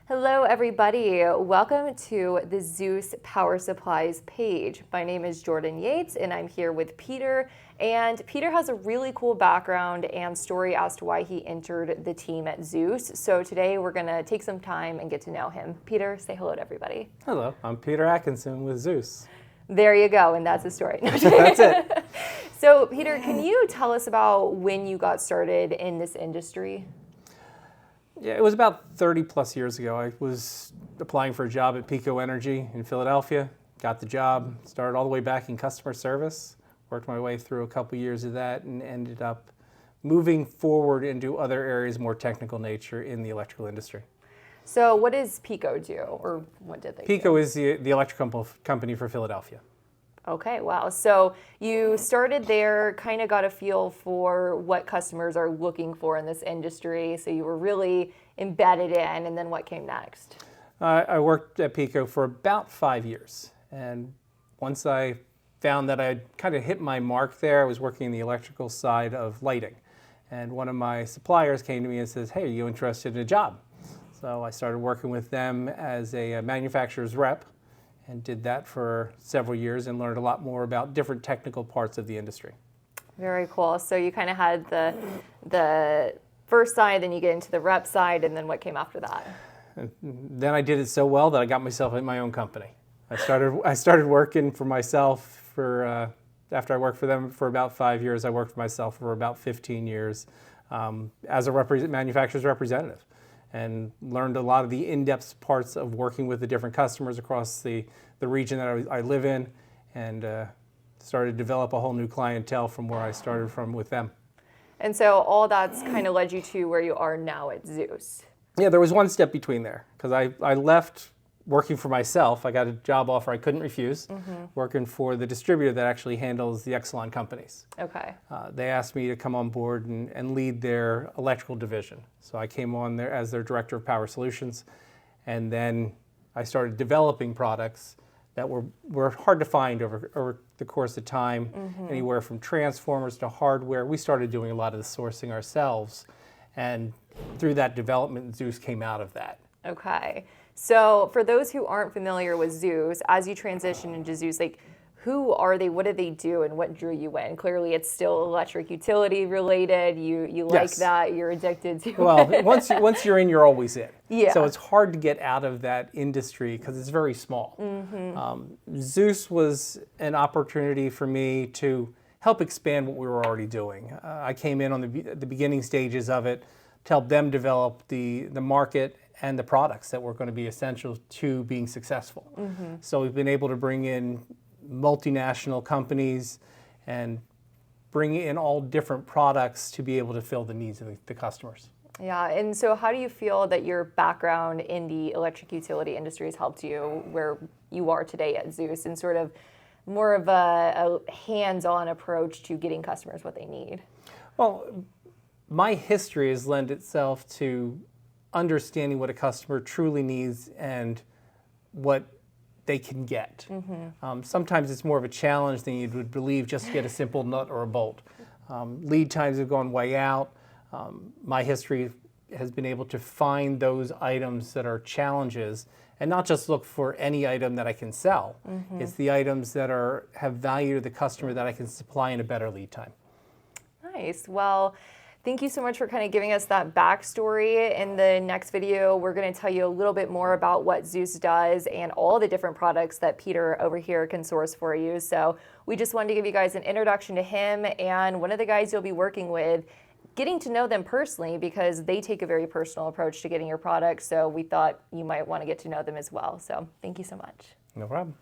Hello everybody, welcome to the Zeus Power Supplies page. My name is Jordan Yates and I'm here with Peter, and Peter has a really cool background and story as to why he entered the team at Zeus. So today we're going to take some time and get to know him. Peter, say hello to everybody. Hello, I'm Pete Atkinson with Zeus. There you go, and that's the story. That's it. So Peter, can you tell us about when you got started in this industry? Yeah, it was about 30 plus years ago. I was applying for a job at Pico Energy in Philadelphia, got the job, started all the way back in customer service, worked my way through a couple years of that, and ended up moving forward into other areas, more technical nature in the electrical industry. So what does Pico do, or what did they do? Pico is the electrical company for Philadelphia. Okay, wow. So you started there, kind of got a feel for what customers are looking for in this industry. So you were really embedded in, and then what came next? I worked at Pico for about 5 years. And once I found that I had kind of hit my mark there, I was working in the electrical side of lighting. And one of my suppliers came to me and says, "Hey, are you interested in a job?" So I started working with them as a manufacturer's rep, and did that for several years and learned a lot more about different technical parts of the industry. Very cool. So you kind of had the first side, then you get into the rep side, and then what came after that? And then I did it so well that I got myself in my own company. I started working for myself after I worked for them for about 5 years. I worked for myself for about 15 years as a manufacturer's representative, and learned a lot of the in-depth parts of working with the different customers across the region that I live in, and started to develop a whole new clientele from where I started from with them. And so all that's kind of led you to where you are now at Zeus. Yeah, there was one step between there, because I left working for myself. I got a job offer I couldn't refuse, working for the distributor that actually handles the Exelon companies. Okay. They asked me to come on board and lead their electrical division. So I came on there as their director of power solutions, and then I started developing products that were hard to find over the course of time, anywhere from transformers to hardware. We started doing a lot of the sourcing ourselves, and through that development, Zeus came out of that. Okay. So for those who aren't familiar with Zeus, as you transition into Zeus, like, who are they, what do they do, and what drew you in? Clearly it's still electric utility related. You like that, you're addicted to well, it. once you're in, you're always in. Yeah. So it's hard to get out of that industry because it's very small. Zeus was an opportunity for me to help expand what we were already doing. I came in on the beginning stages of it to help them develop the market and the products that were going to be essential to being successful. So we've been able to bring in multinational companies and bring in all different products to be able to fill the needs of the customers. Yeah, and so how do you feel that your background in the electric utility industry has helped you where you are today at Zeus, and sort of more of a hands-on approach to getting customers what they need? Well, my history has lent itself to understanding what a customer truly needs and what they can get. Sometimes it's more of a challenge than you would believe just to get a simple nut or a bolt. Lead times have gone way out. My history has been able to find those items that are challenges and not just look for any item that I can sell. It's the items that have value to the customer that I can supply in a better lead time. Nice. Well, thank you so much for kind of giving us that backstory. In the next video, we're going to tell you a little bit more about what Zeus does and all the different products that Peter over here can source for you. So we just wanted to give you guys an introduction to him and one of the guys you'll be working with, getting to know them personally because they take a very personal approach to getting your products. So we thought you might want to get to know them as well. So thank you so much. No problem.